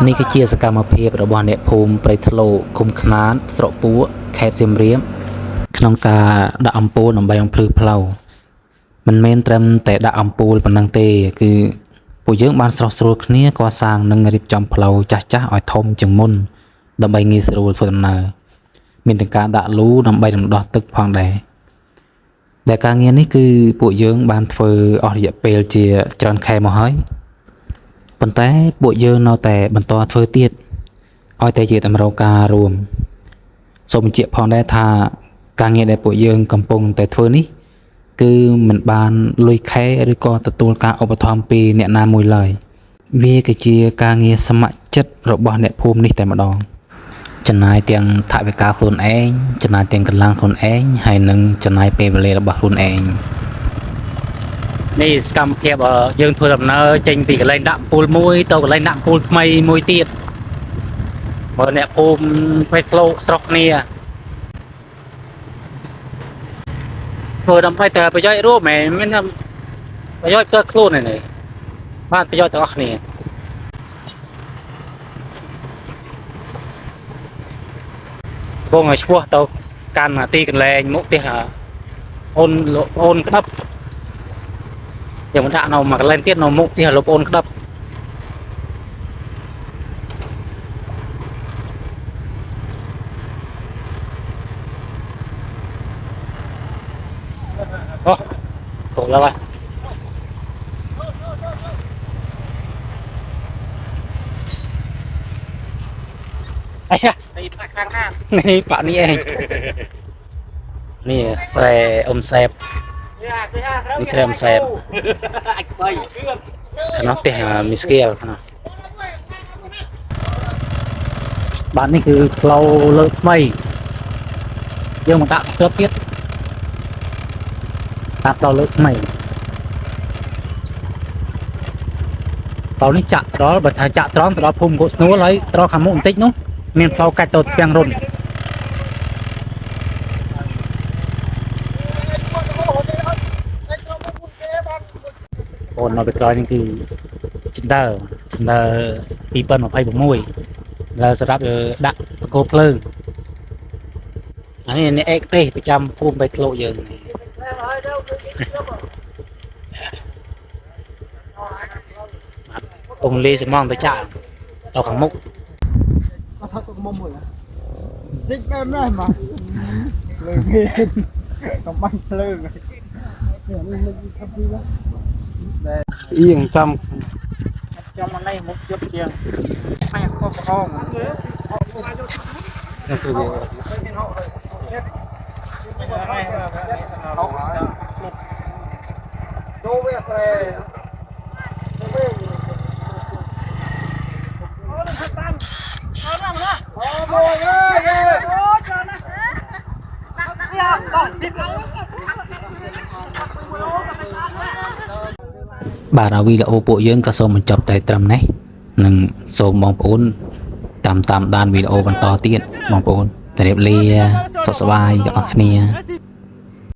នេះគឺជាសកម្មភាពរបស់អ្នកភូមិព្រៃថ្លោឃុំខ្នាតស្រុកពួរខេត្តសៀមរាបក្នុងការដាក់អំពូលដើម្បីបំភ្លឺផ្លូវមិនមែនត្រឹមតែដាក់អំពូលប៉ុណ្ណឹងទេគឺពួកយើងបានស្រោះស្រួលគ្នាកសាងនិងរៀបចំផ្លូវចាស់ៗឲ្យធំជាងមុនដើម្បីងាយស្រួលធ្វើដំណើរមានទាំងការដាក់លូដើម្បីរំដោះទឹកផងដែរដែលការងារនេះគឺពួកយើងបានធ្វើអស់រយៈពេលជាច្រើនខែមកហើយប៉ុន្តែពួកយើងនៅតែបន្តធ្វើទៀតឲ្យតែជាតម្រូវការរួមសូមបញ្ជាក់ផងដែរថាការងារដែលពួកយើងកំពុងតែធ្វើនេះគឺមិនបានលុយខែឬក៏ទទួលការឧបត្ថម្ភពីអ្នកណាមួយឡើយវាគឺជាការងារស្ម័គ្រចិត្តរបស់អ្នកភូមិនេះតែម្ដងចំណាយទាំងថវិកាខ្លួនឯងចំណាយទាំងកម្លាំងខ្លួនឯងហើយនិងចំណាយពេលវេលារបស់ខ្លួនឯងនេះសកម្មភាពយើងធ្វើដំណើរចេញពីកន្លែងដាក់ពូលមួយទៅកន្លែងដាក់ពូលថ្មីមួយទៀតបើអ្នកភូមិព្រៃថ្លោស្រុកគ្នាធ្វើដើម្បីតែប្រយោជន៍រួមមិនមែនប្រយោជន៍ផ្ទាល់ខ្លួនទេបានប្រយោជន៍ទាំងអស់គ្នាបងឲ្យឈ្មោះទៅកាន់ទីកន្លែងមុខផ្ទះអូនក្តាប់យ៉ាងមិនដាក់នៅមួយកន្លែងទៀតនៅមុខផ្ទះលោកអូនក្តាប់អូតោះឡើយអាយ៉ានេះប៉ាខាងណានេះប៉ានេះឯងនេះស្រែអ៊ំសែបនេះស្រែអ៊ំសែបអាចខ្វៃខ្នោះផ្ទះមីស្គែលខ្នោះបាទនេះគឺផ្លូវលើកថ្មីយើងមកដាក់ផ្ទះទៀតតាមផ្លូវលើកថ្មីផ្លូវនេះចាក់ត្រល់បើថាចាក់ត្រង់ទៅដល់ភូមិគោកស្នួលហើយត្រល់ខាងមុខបន្តិចនោះមានផ្លូវកាច់ទៅផ្ទាំងរុនអូននៅពីក្រោយនេះគឺចិនដើ2026លើសម្រាប់ដាក់បកគោភ្លើងអានេះអ្នកឯកទេសប្រចាំភូមិបៃក្លោកយើងអងលីសំងទៅចាក់ទៅខាងមុខអត់ថតទៅមុំមួយតិចបែបណាស់មកលើមានកំបាញ់ភ្លើងនេះលើថាពីណាដែលអៀងចំមកនេះមុខជប់ជាងផ្នែកខុសក្រងនេះគឺដូវាស្រែបាទវីដេអូពួកយើងក៏សូមបញ្ចប់តែត្រឹមនេះនិងសូមបងប្អូនតាមដានវីដេអូបន្តទៀតបងប្អូនជម្រាបលាសុខសប្បាយទាំងអស់គ្នា